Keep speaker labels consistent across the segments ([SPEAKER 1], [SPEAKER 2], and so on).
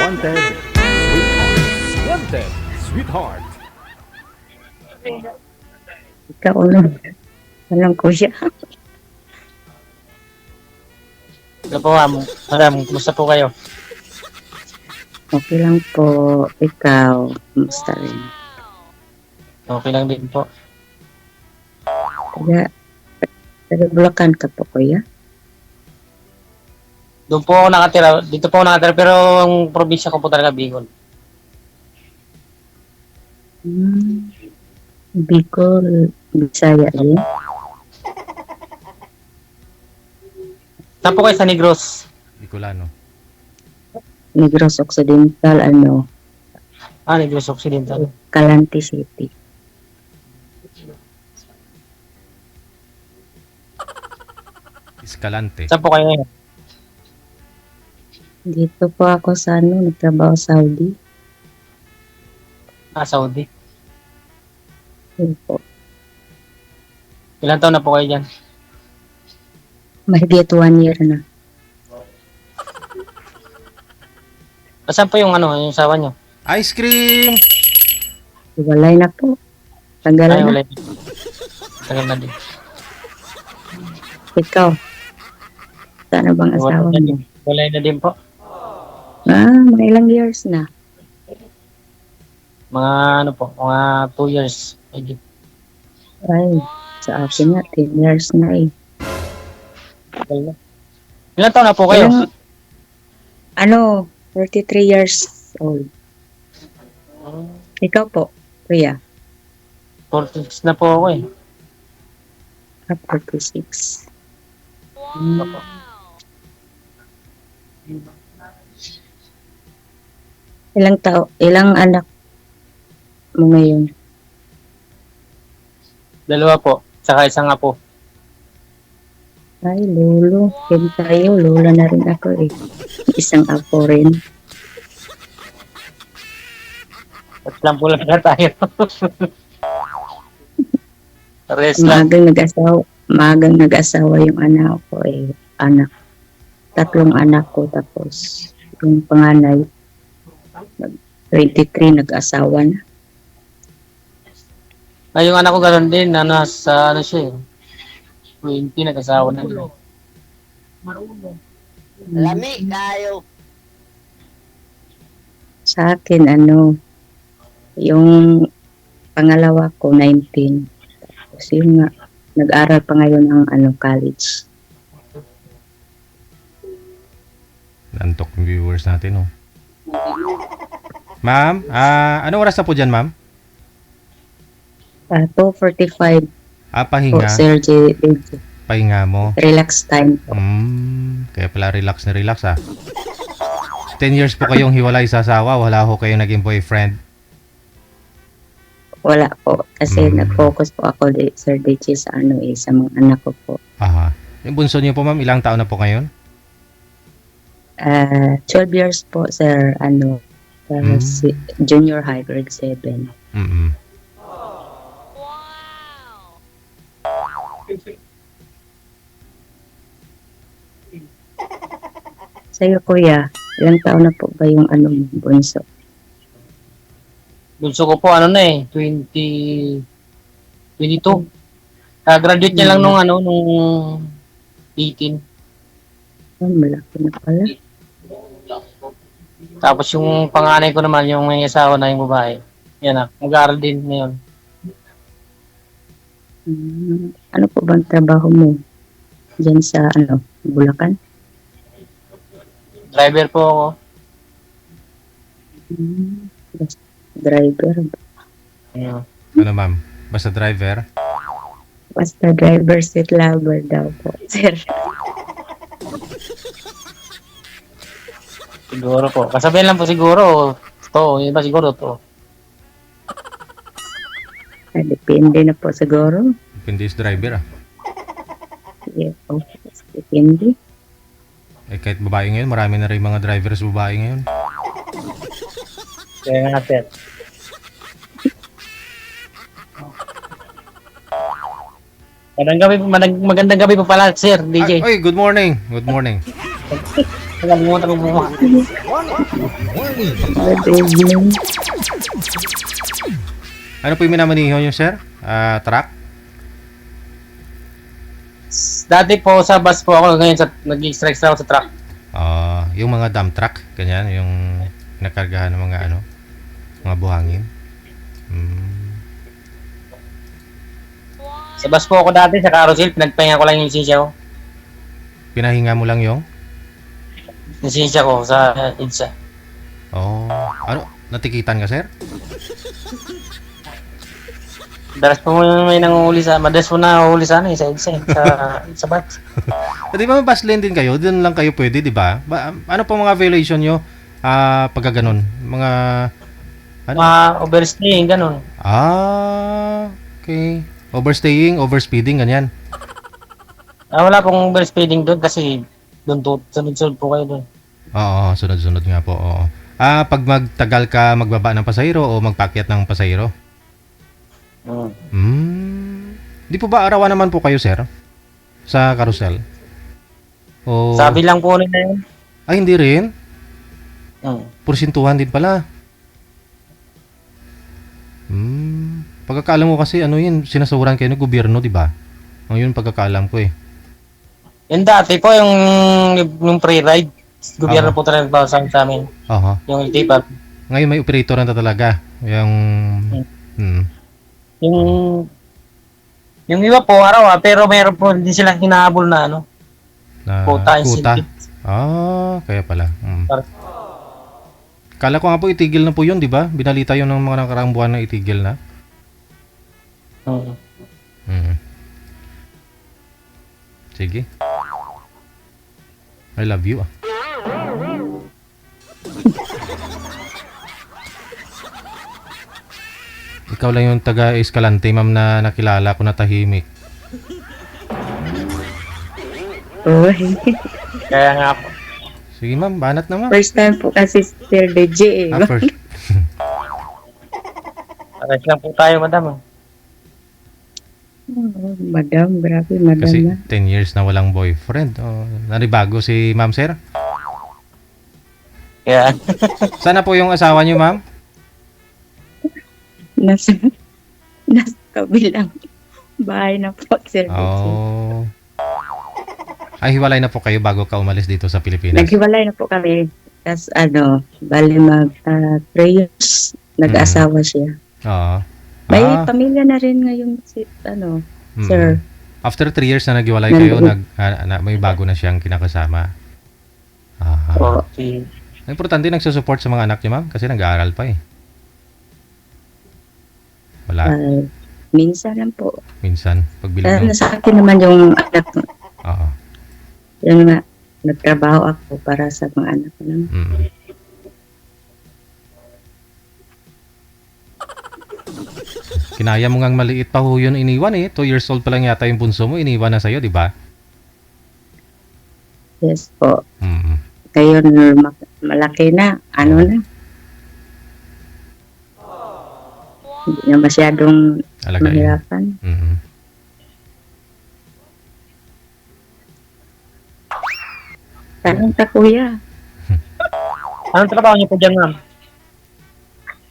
[SPEAKER 1] Wanted, Sweetheart. Wanted, Sweetheart.
[SPEAKER 2] Ikaw lang. Walang kuya.
[SPEAKER 3] Hello po, ma'am. Madam, kumusta po kayo?
[SPEAKER 2] Okay lang po. Ikaw. Kumusta rin?
[SPEAKER 3] Okay lang din po.
[SPEAKER 2] Kaya, taga Bulacan ka po, kuya?
[SPEAKER 3] Doon po ako nakatira. Dito po ako nakatira pero ang probinsya ko po talaga Bicol.
[SPEAKER 2] Bicol, Bisaya rin.
[SPEAKER 3] Saan po kayo sa Negros?
[SPEAKER 4] Bicolano.
[SPEAKER 2] Negros Occidental,
[SPEAKER 3] Negros Occidental.
[SPEAKER 2] Calante City.
[SPEAKER 4] Escalante.
[SPEAKER 3] Saan po kayo ngayon?
[SPEAKER 2] Dito po ako sa nagtrabaho sa Saudi.
[SPEAKER 3] Saudi.
[SPEAKER 2] Yun po.
[SPEAKER 3] Ilan taon na po kayo dyan?
[SPEAKER 2] Mahigit 1 year na.
[SPEAKER 3] Saan po yung yung sawa nyo?
[SPEAKER 4] Ice cream!
[SPEAKER 2] Walay na po. Tagal
[SPEAKER 3] Ay,
[SPEAKER 2] na.
[SPEAKER 3] wala. Tagal na din.
[SPEAKER 2] Ikaw. Sana bang asawa
[SPEAKER 3] Wala na
[SPEAKER 2] mo?
[SPEAKER 3] din. Wala na din po.
[SPEAKER 2] Mga ilang years na.
[SPEAKER 3] Mga mga 2 years. Ay,
[SPEAKER 2] Ay, sa akin na, 10 years na eh.
[SPEAKER 3] tagal na. Ilan taon na po kayo?
[SPEAKER 2] Ilang- 33 years old. Ikaw po, kuya.
[SPEAKER 3] 46 na po ako eh.
[SPEAKER 2] 46. Ilang anak mo ngayon?
[SPEAKER 3] Dalawa po. Saka isang apo.
[SPEAKER 2] Ay, lolo. Yan tayo. Lola na rin ako eh. Isang apo rin.
[SPEAKER 3] At lang po lang na tayo. Rest lang.
[SPEAKER 2] Maagang nag-asawa yung anak ko eh. Tatlong anak ko tapos yung panganay 23 nag-asawa na.
[SPEAKER 3] Ay, yung anak ko gano'n din. Nasa siya eh. 20 nag-asawa na nila.
[SPEAKER 5] Lami kayo.
[SPEAKER 2] Sa akin yung pangalawa ko 19. Tapos yung nag-aral pa ngayon ng college.
[SPEAKER 4] Nantok yung viewers natin, oh. Ma'am, anong oras na po dyan, ma'am?
[SPEAKER 2] 2:45 po,
[SPEAKER 4] Pahinga.
[SPEAKER 2] Sir J.
[SPEAKER 4] Pahinga mo.
[SPEAKER 2] Relax time po.
[SPEAKER 4] Kaya pala relax na relax, 10 years po kayong hiwalay sa asawa, wala ho kayong naging boyfriend.
[SPEAKER 2] Wala po. Kasi nag-focus po ako, Sir DJ, sa sa mga anak ko po.
[SPEAKER 4] Aha. Yung bunso niyo po, ma'am, ilang taon na po ngayon?
[SPEAKER 2] 12 years po, Sir, junior high, grade 7. Sa'yo, kuya, ilang taon na po ba yung bunso?
[SPEAKER 3] Bunso ko po 22. Graduate niya lang nung 18.
[SPEAKER 2] Malaki na pala.
[SPEAKER 3] Tapos yung panganay ko naman, yung may asawa na yung babae. Yan na, mag-aaral din ngayon.
[SPEAKER 2] Ano po bang trabaho mo? Diyan sa, Bulacan?
[SPEAKER 3] Driver po ako.
[SPEAKER 2] Driver.
[SPEAKER 3] Yeah.
[SPEAKER 4] Ano, ma'am? Basta driver?
[SPEAKER 2] Basta driver seat lover daw po, sir.
[SPEAKER 3] Siguro po. Kasabihan lang po siguro. To, yun ba siguro to?
[SPEAKER 2] Depende na po siguro.
[SPEAKER 4] Depende sa driver,
[SPEAKER 2] Sige po. Depende.
[SPEAKER 4] kahit babae ngayon, marami na rin mga drivers babae ngayon.
[SPEAKER 3] Kaya nga, sir. Magandang gabi po pala, sir, DJ.
[SPEAKER 4] Ay, good morning. Good morning.
[SPEAKER 3] Nakalimutan ko bumaba.
[SPEAKER 2] Good evening.
[SPEAKER 4] Ano po yung minamaniho nyo, sir? Truck?
[SPEAKER 3] Dati po sa bus po ako, ngayon nag-strike ako sa truck.
[SPEAKER 4] Yung mga dump truck, ganyan, yung nakargahan ng mga mga buhangin.
[SPEAKER 3] Sa bus po ako dati, sa carousel, pinagpahinga ko lang yung lisensya ko.
[SPEAKER 4] Pinahinga mo lang yung?
[SPEAKER 3] Lisensya ko sa EDSA.
[SPEAKER 4] Ano? Natikitan ka, sir?
[SPEAKER 3] Madalas po may nanguhuli madalas po nanguhuli sa sa EDSA, sa bus.
[SPEAKER 4] Di ba bus lane din kayo? Doon lang kayo pwede, di ba? Ano po mga violation nyo pagka ganun? Mga... Ano?
[SPEAKER 3] Mga overstaying, ganun.
[SPEAKER 4] Okay. Overstaying, overspeeding, ganyan.
[SPEAKER 3] Wala pong overspeeding doon kasi doon sunod-sunod po kayo doon.
[SPEAKER 4] Oo, sunod-sunod nga po. Oo. Pag magtagal ka magbaba ng pasahero o magpakyat ng pasahero? Di po ba arawan naman po kayo, sir? Sa carousel?
[SPEAKER 3] Sabi lang po nila yun.
[SPEAKER 4] Hindi rin? Porsintuhan din pala. Pagkakaalam ko kasi yun, sinasuran kayo ng gobyerno, di ba? Yun pagkakaalam ko eh.
[SPEAKER 3] Yung dati po, yung pre-ride, gobyerno po talaga ba sa amin. Yung LTPAP.
[SPEAKER 4] Ngayon may operator na talaga.
[SPEAKER 3] Yung iba po, araw pero meron po, hindi sila hinahabol na quota.
[SPEAKER 4] Kaya pala. Kala ko nga po itigil na po yun, di ba? Binalita yun ng mga nakaraang buwan na itigil na. Sige. I love you. Ikaw lang yung taga Escalante, ma'am, na nakilala ko na tahimik.
[SPEAKER 3] Kaya nga po.
[SPEAKER 4] Sige, ma'am, banat na, ma'am.
[SPEAKER 2] First time po kasi Sir DJ eh.
[SPEAKER 4] First.
[SPEAKER 3] Pares lang po tayo, madam.
[SPEAKER 2] Madam, grabe, madam
[SPEAKER 4] Kasi
[SPEAKER 2] na.
[SPEAKER 4] 10 years na walang boyfriend. Naribago si ma'am, sir?
[SPEAKER 3] Kaya,
[SPEAKER 4] Sana po yung asawa niyo, ma'am?
[SPEAKER 2] Nasa kabilang bahay na po, Sir DJ.
[SPEAKER 4] Ay, hiwalay na po kayo bago ka umalis dito sa Pilipinas?
[SPEAKER 2] Naghiwalay na po kami. Tapos bali 3 years, nag-asawa siya. May pamilya na rin ngayon sir.
[SPEAKER 4] After 3 years na naghiwalay kayo, may bago na siyang kinakasama.
[SPEAKER 3] okay.
[SPEAKER 4] Importante nagsusupport sa mga anak niyo, ma'am? Kasi nag-aaral pa eh. Wala.
[SPEAKER 2] Minsan lang po.
[SPEAKER 4] Minsan. Pagbilang
[SPEAKER 2] Pero
[SPEAKER 4] ng...
[SPEAKER 2] sa akin naman yung anak ko.
[SPEAKER 4] Oo.
[SPEAKER 2] Yung nagtrabaho ako para sa mga anak ko naman.
[SPEAKER 4] Kinaya mo ngang maliit pa ho yun iniwan eh. 2 years old pa lang yata yung bunso mo, iniwan na sa'yo, di ba?
[SPEAKER 2] Yes po.
[SPEAKER 4] Kayo
[SPEAKER 2] Malaki na. Na? Hindi na masyadong mahirapan. Tanong ka, kuya.
[SPEAKER 3] Anong trabaho niyo po dyan, ma'am?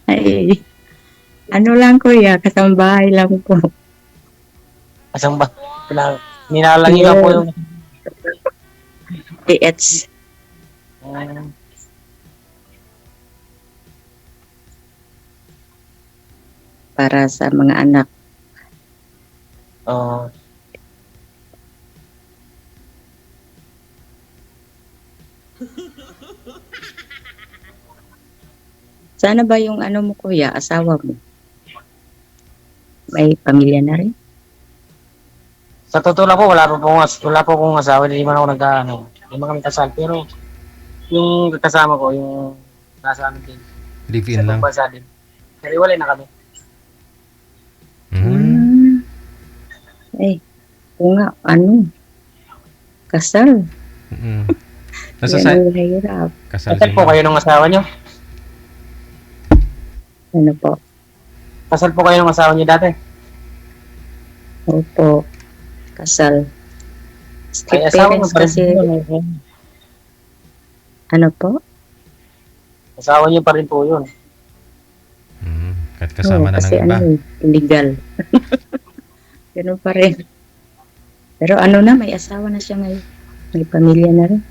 [SPEAKER 2] Ay, lang kuya, kasambahay lang po.
[SPEAKER 3] Asang ba? Ninalangi lang po yung...
[SPEAKER 2] PH. Para sa mga anak. Sana ba yung mo kuya, asawa mo? May pamilya na rin?
[SPEAKER 3] Sa totoo lang po, wala po akong asawa, hindi man ako hindi man kami kasal, pero yung kasama ko, yung nasa amin din.
[SPEAKER 4] Live-in lang.
[SPEAKER 3] Sa din. Kasi wala na kami.
[SPEAKER 2] Oo nga, kasal.
[SPEAKER 4] Nasa
[SPEAKER 2] Yan ang hirap.
[SPEAKER 4] kasal
[SPEAKER 3] Kasal po kayo ng asawa nyo?
[SPEAKER 2] Ano po?
[SPEAKER 3] Kasal po kayo ng asawa nyo dati?
[SPEAKER 2] Opo,
[SPEAKER 3] Ay, asawa
[SPEAKER 2] kasal. Strict parents
[SPEAKER 3] nyo pa rin.
[SPEAKER 2] kasi,
[SPEAKER 3] Ano?
[SPEAKER 2] Ano po?
[SPEAKER 3] Asawa niyo pa rin po yun.
[SPEAKER 4] Kahit kasama na ng
[SPEAKER 2] kasi
[SPEAKER 4] iba.
[SPEAKER 2] Illegal. Ganun pa rin. Pero ano na, may asawa na siya ngayon. May pamilya na rin.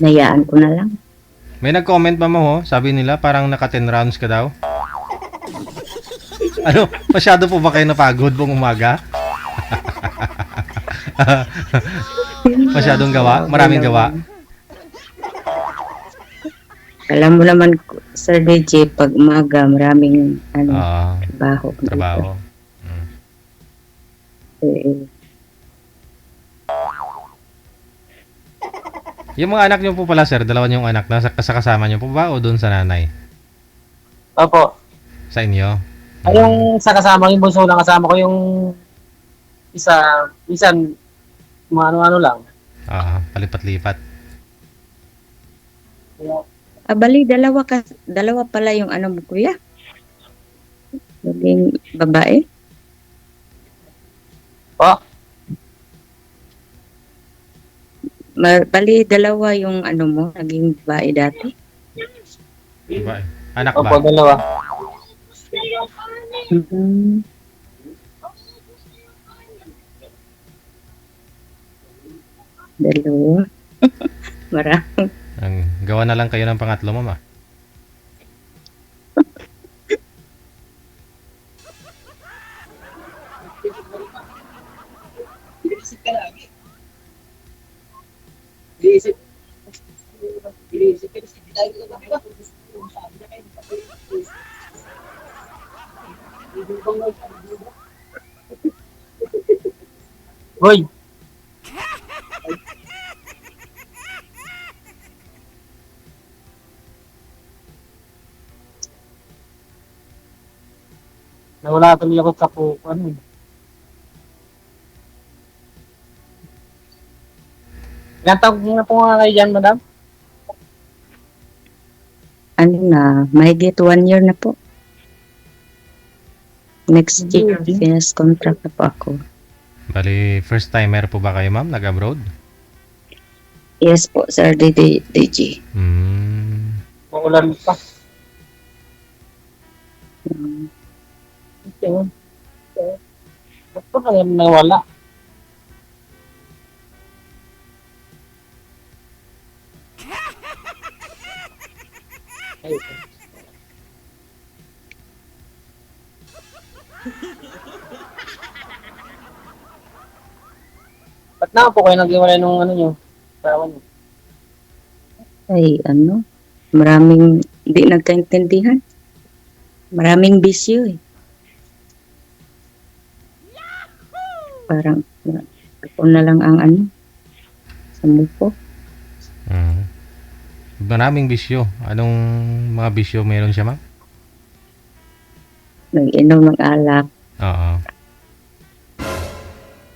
[SPEAKER 2] Nayaan ko na lang.
[SPEAKER 4] May nag-comment ba mo, ho? Sabi nila parang naka 10 rounds ka daw. Ano? Masyado po ba kayo napagod buong umaga? Masyadong gawa? Maraming gawa?
[SPEAKER 2] Alam mo naman, Sir DJ, pag umaga, maraming trabaho.
[SPEAKER 4] Trabaho. Yung mga anak niyo po pala, sir, dalawa niyong anak, nasa kasama niyo po ba o doon sa nanay?
[SPEAKER 3] Opo.
[SPEAKER 4] Sa inyo?
[SPEAKER 3] Ay, yung sa kasama, yung bunso lang kasama ko, yung minsan, mga ano-ano lang.
[SPEAKER 4] Palipat-lipat.
[SPEAKER 2] Bali, dalawa pala yung ano mo, kuya? Naging babae?
[SPEAKER 3] Oh?
[SPEAKER 2] Bali, dalawa yung ano mo, naging babae dati?
[SPEAKER 4] Babae. Anak ba?
[SPEAKER 3] Opo, dalawa.
[SPEAKER 2] Dalawa. Marami.
[SPEAKER 4] Gawa na lang kayo ng pangatlo, mama.
[SPEAKER 3] Hoy! Nawala tuloy ako sa po, ano eh. Ilan taon na po nga kayo dyan, madam?
[SPEAKER 2] Ano na, mahigit 1 year na po. Next year, finish contract na po ako.
[SPEAKER 4] Bali, first timer po ba kayo, ma'am? Nag-abroad?
[SPEAKER 2] Yes po, Sir DJ.
[SPEAKER 3] Maulan pa. Ba't po kaya nawala? Ba't na po kayo nag-iwalay nung ano nyo? Asawa nyo?
[SPEAKER 2] Ay, ano, maraming di nagkaintindihan. Maraming bisyo eh. Parang ako na lang ang ano, sa muko.
[SPEAKER 4] Maraming bisyo. Anong mga bisyo meron siya, ma'am?
[SPEAKER 2] Nag-inom ng alak.
[SPEAKER 4] Oo.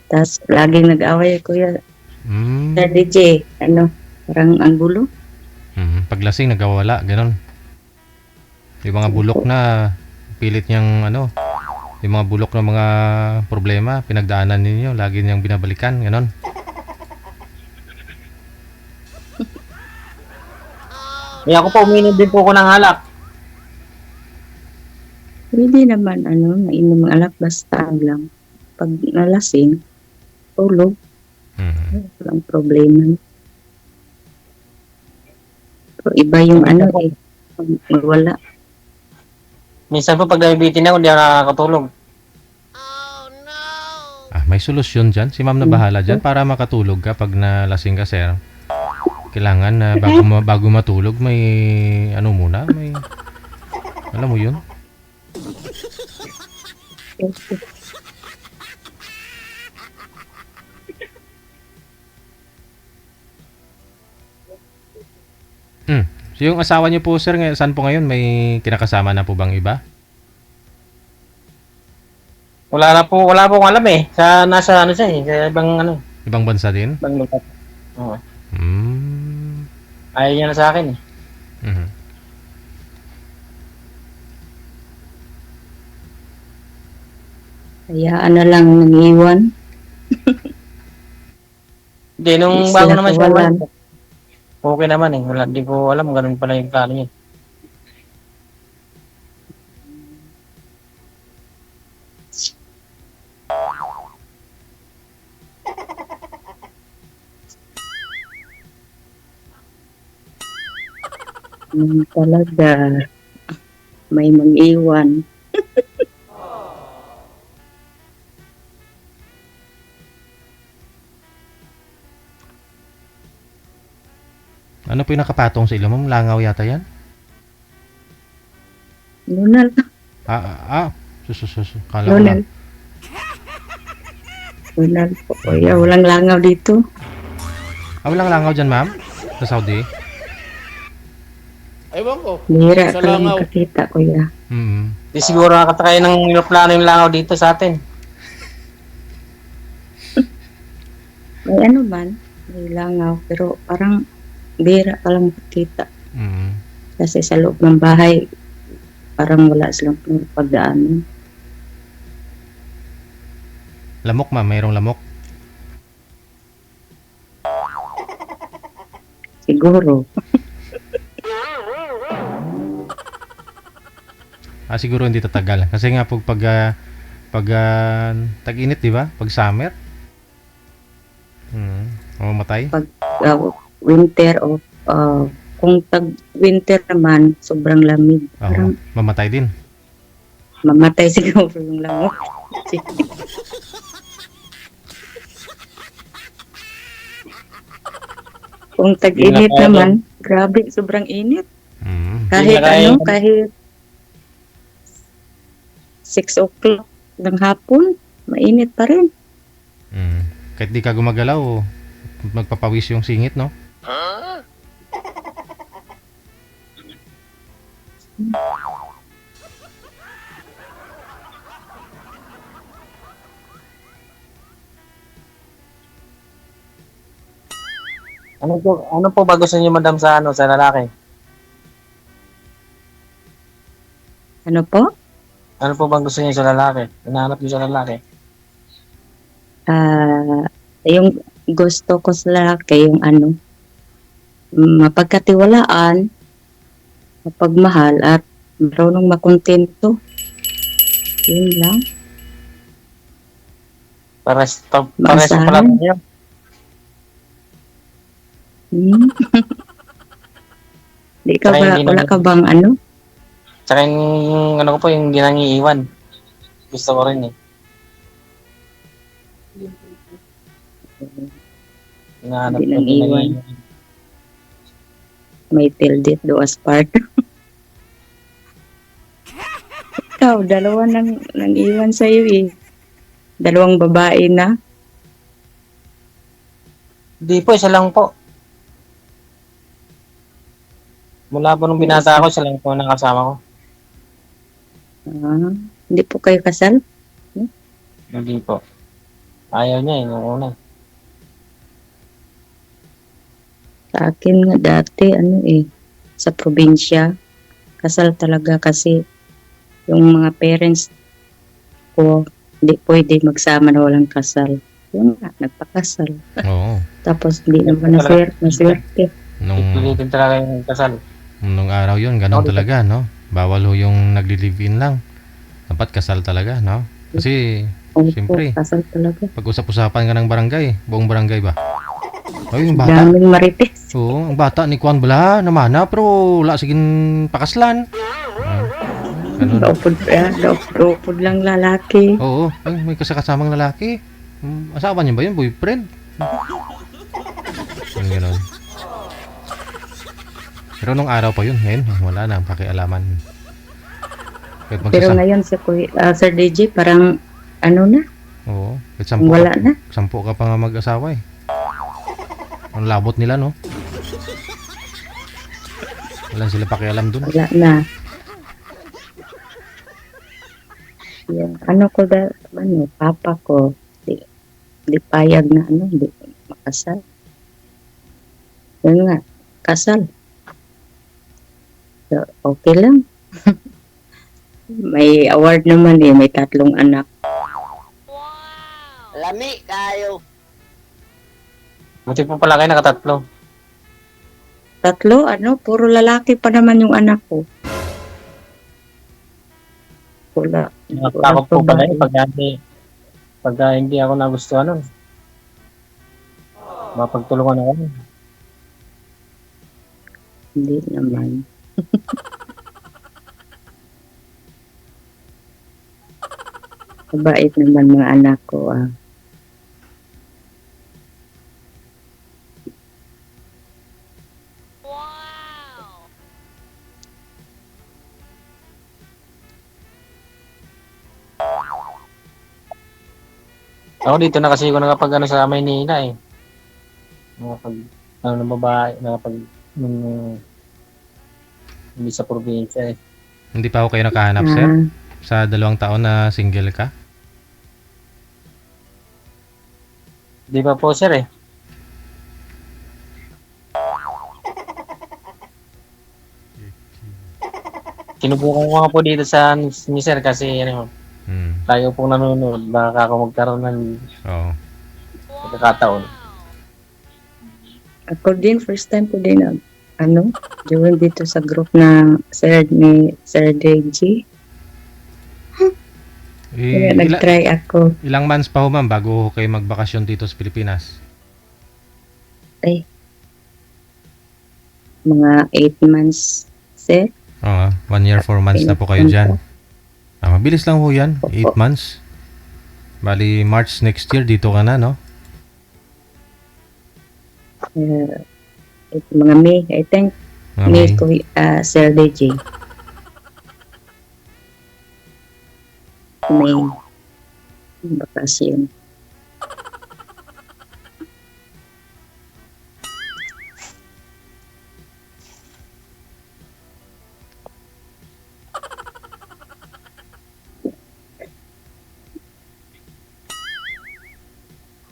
[SPEAKER 2] Tapos laging nag-away kuya. Sir DJ, ano, parang ang gulo.
[SPEAKER 4] Paglasing, nagawala, ganon. Yung mga bulok na pilit niyang ano, yung mga bulok na mga problema, pinagdaanan ninyo, lagi niyang binabalikan, ganon.
[SPEAKER 3] Kaya ako po, uminom din po ako ng alak.
[SPEAKER 2] Pwede naman, ano, nainom ng alak basta lang. Pag nalasing, tulog. Walang problema. Pero iba yung ano eh, wala.
[SPEAKER 3] Minsan po pag nabibitin ako, hindi ako nakakatulog.
[SPEAKER 4] May solusyon dyan. Si ma'am na bahala dyan para makatulog ka pag nalasing ka, sir. Kailangan na bago matulog, may ano muna, may alam mo yun? So yung asawa niyo po, sir, saan po ngayon? May kinakasama na po bang iba?
[SPEAKER 3] Wala po akong alam eh. Nasa ano siya eh, sa ibang ano.
[SPEAKER 4] Ibang bansa din?
[SPEAKER 3] Ibang lugar. Oo. Ayaw niya na sa akin eh.
[SPEAKER 2] Kaya ano lang nangiwan.
[SPEAKER 3] Hindi, nung
[SPEAKER 2] Yes,
[SPEAKER 3] bago naman siya.
[SPEAKER 2] nakawalan.
[SPEAKER 3] okay naman eh. Wala, di ko alam, ganun pala yung plano niya.
[SPEAKER 2] Talaga. May mag-iwan.
[SPEAKER 4] Ano po yung nakapatong sa ilong mo? Langaw yata yan?
[SPEAKER 2] Lunal.
[SPEAKER 4] Kala ko
[SPEAKER 2] Lunal.
[SPEAKER 4] lang.
[SPEAKER 2] Lunal po. Kuya, walang langaw dito.
[SPEAKER 4] Walang langaw dyan, ma'am? Sa Saudi?
[SPEAKER 1] Ewan ko.
[SPEAKER 2] Bihira
[SPEAKER 1] Sa
[SPEAKER 2] ka lang
[SPEAKER 1] langaw.
[SPEAKER 2] makakita, kuya.
[SPEAKER 3] Di siguro nakatry ng plano yung langaw dito sa atin.
[SPEAKER 2] May ano man, may langaw. Pero parang bihira ka lang makakita. Kasi sa loob ng bahay, parang wala silang pagdaan.
[SPEAKER 4] Lamok, ma'am. Mayroong lamok.
[SPEAKER 2] Siguro.
[SPEAKER 4] Siguro hindi tatagal. Kasi nga pag tag-init, di ba? Pag summer. Mamamatay.
[SPEAKER 2] Pag winter o kung tag-winter naman, sobrang lamig.
[SPEAKER 4] Oo.
[SPEAKER 2] Parang
[SPEAKER 4] Mamatay din.
[SPEAKER 2] mamatay siguro yung lamok. Kung tag-init
[SPEAKER 3] Hindi na kaya
[SPEAKER 2] naman, grabe, sobrang init. Kahit
[SPEAKER 3] Hindi na kaya yun.
[SPEAKER 2] kahit 6 o'clock ng hapon, mainit pa rin.
[SPEAKER 4] Kahit di ka gumagalaw, magpapawis yung singit, no?
[SPEAKER 3] Ano po ba gusto niyo, madam, sa sa lalaki?
[SPEAKER 2] Ano po?
[SPEAKER 3] Ano po bang gusto niyo sa lalaki? Hinahanap niyo sa lalaki?
[SPEAKER 2] Yung gusto ko sa lalaki, yung ano, mapagkatiwalaan, mapagmahal, at marunong makontento. Yun lang.
[SPEAKER 3] Pares pa
[SPEAKER 2] Maasahan.
[SPEAKER 3] pala niyo.
[SPEAKER 2] Di ka
[SPEAKER 3] Saka
[SPEAKER 2] ba,
[SPEAKER 3] hindi
[SPEAKER 2] wala
[SPEAKER 3] naman-
[SPEAKER 2] ka bang ano?
[SPEAKER 3] Tsaka yung ano ko po, yung di nangiiwan. Gusto ko rin eh. Hinahanap
[SPEAKER 2] Hindi
[SPEAKER 3] ko
[SPEAKER 2] nang
[SPEAKER 3] din
[SPEAKER 2] iwan.
[SPEAKER 3] nangiiwan.
[SPEAKER 2] May till death do us part. Ikaw, dalawa nang iwan sa'yo eh. Dalawang babae na.
[SPEAKER 3] Hindi po, isa lang po. Mula po nung binata ako, isa lang po nakasama ko.
[SPEAKER 2] Hindi po kayo kasal?
[SPEAKER 3] Hindi po. Ayaw niya eh, nung una.
[SPEAKER 2] Sa akin nga dati, sa probinsya, kasal talaga kasi yung mga parents ko, hindi pwede magsama na walang kasal. Yun nga, nagpakasal.
[SPEAKER 4] Oo.
[SPEAKER 2] Tapos hindi naman naswerte.
[SPEAKER 3] Pilitin talaga yung kasal.
[SPEAKER 4] Nung araw yun, ganun talaga, no? Bawal ho yung nagli-live-in lang. Dapat kasal talaga, no? Kasi,
[SPEAKER 2] Opo,
[SPEAKER 4] siyempre,
[SPEAKER 2] kasal talaga.
[SPEAKER 4] pag usap-usapan ka ng barangay, buong barangay ba? Ay, yung bata.
[SPEAKER 2] Daming marites.
[SPEAKER 4] Oo, ang bata ni Kwan bala, namana, pero wala sigin pakaslan. Ganun.
[SPEAKER 2] Daupod lang lalaki.
[SPEAKER 4] Oo, ay, may kasakasamang lalaki. Asawa niya ba yun? Boyfriend? Ganun. Pero nung araw pa yun, ngayon, wala na, pakialaman. Kahit
[SPEAKER 2] Pero ngayon Sir DJ, parang na,
[SPEAKER 4] Oo, kahit
[SPEAKER 2] wala na.
[SPEAKER 4] sampu ka pa nga mag-asawa eh. Ang labot nila, no? Wala sila pakialam dun.
[SPEAKER 2] Wala na. Yung papa ko, di payag na di makasal. Yun nga, kasal. So, okay lang. May award naman may 3 anak.
[SPEAKER 5] Lami kayo.
[SPEAKER 3] Buti po pala kayo nakatatlo.
[SPEAKER 2] Tatlo, puro lalaki pa naman yung anak ko. Wala.
[SPEAKER 3] Nakatakot po pala pagka hindi ako nagustuhan nun. Mapagtulungan ako nun.
[SPEAKER 2] Hindi naman. Mabait naman mga anak ko, ah.
[SPEAKER 3] Ako dito na kasi ako nakapag sa Maynila eh. Nakapag, ng babae, hindi sa probinsya eh.
[SPEAKER 4] Hindi pa ako kayo nakahanap, sir?
[SPEAKER 2] Ah,
[SPEAKER 4] Sa 2 taon na single ka?
[SPEAKER 3] Di ba po sir eh? Sinubukan ko nga po dito sa ni sir kasi tayo pong nanonood, baka ako magkaroon ng
[SPEAKER 4] Oo.
[SPEAKER 3] pagkakataon.
[SPEAKER 2] ako din, first time ko din, join dito sa group na ni Sir Deji. Kaya nag-try ako.
[SPEAKER 4] Ilang months pa ho, ma'am, bago kayo magbakasyon dito sa Pilipinas?
[SPEAKER 2] Mga 8 months, sir.
[SPEAKER 4] Oo, 1 year, 4 months na po kayo dyan. Mabilis lang ho yan, 8 months. Bali, March next year, dito ka na, no?
[SPEAKER 2] Mga May, I think,
[SPEAKER 4] Mga
[SPEAKER 2] May
[SPEAKER 4] May.
[SPEAKER 2] ko, Sir Deji. May bakasyon.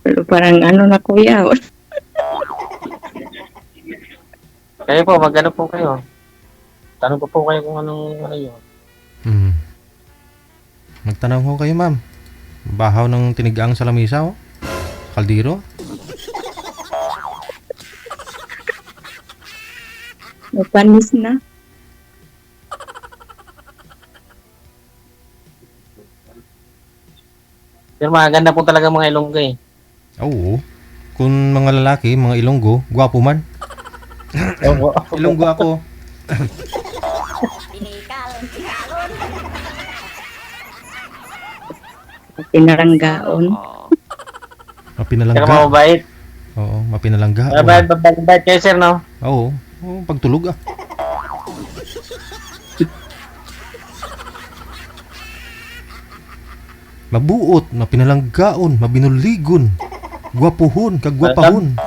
[SPEAKER 2] Pero parang na kuya.
[SPEAKER 3] Kayo po, magano po kayo? Tanong ko po kayo kung anong yun.
[SPEAKER 4] Magtanong ho kayo, ma'am. Bahaw ng tinigaang sa lamisa, oh. Kaldiro.
[SPEAKER 2] Mapanis na.
[SPEAKER 3] Pero maganda po talaga mga Ilonggo eh.
[SPEAKER 4] Oo. Kung mga lalaki, mga Ilonggo, gwapo man. Ilonggo ako.
[SPEAKER 2] Pinaranggaon.
[SPEAKER 3] Tsaka
[SPEAKER 4] Mapinalangga.
[SPEAKER 3] mabait.
[SPEAKER 4] Oo, mapinalangga.
[SPEAKER 3] Mabait kayo sir, no?
[SPEAKER 4] Oo. Oo, pagtulog ah. Mabuot, mapinalanggaon, mabinuligon, gwapuhon, kagwapahon.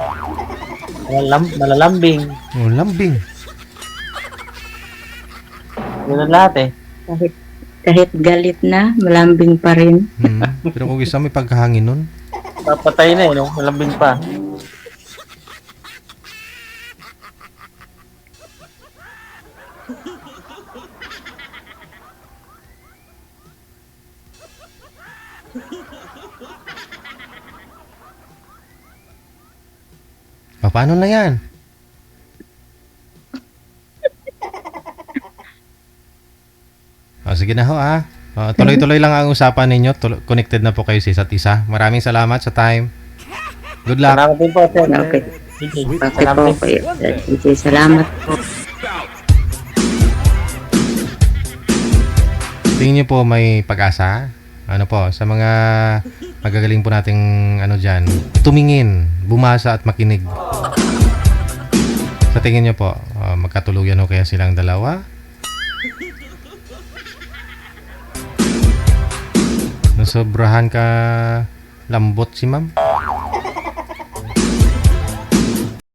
[SPEAKER 3] Malalambing.
[SPEAKER 4] Oh, lambing.
[SPEAKER 3] Yun ang lahat eh.
[SPEAKER 2] Kahit galit na, malambing pa rin.
[SPEAKER 4] Pero kung isa may pagkahangin nun,
[SPEAKER 3] Papatay na eh, no? Malambing pa.
[SPEAKER 4] paano na yan? Sige na ho ah. Tuloy-tuloy lang ang usapan ninyo. Connected na po kayo sa isa't isa. Maraming salamat sa time. Good luck.
[SPEAKER 3] Salamat din po sir.
[SPEAKER 2] Okay.
[SPEAKER 3] Sige,
[SPEAKER 2] Okay
[SPEAKER 3] salamat
[SPEAKER 2] po
[SPEAKER 3] din.
[SPEAKER 2] kayo. Okay, salamat po.
[SPEAKER 4] Tingin niyo po may pag-asa? Ano po, sa mga magagaling po nating dyan, tumingin, bumasa at makinig. Sa tingin niyo po, magkatuluyan o kaya silang dalawa? Nasobrahan ka lambot si ma'am?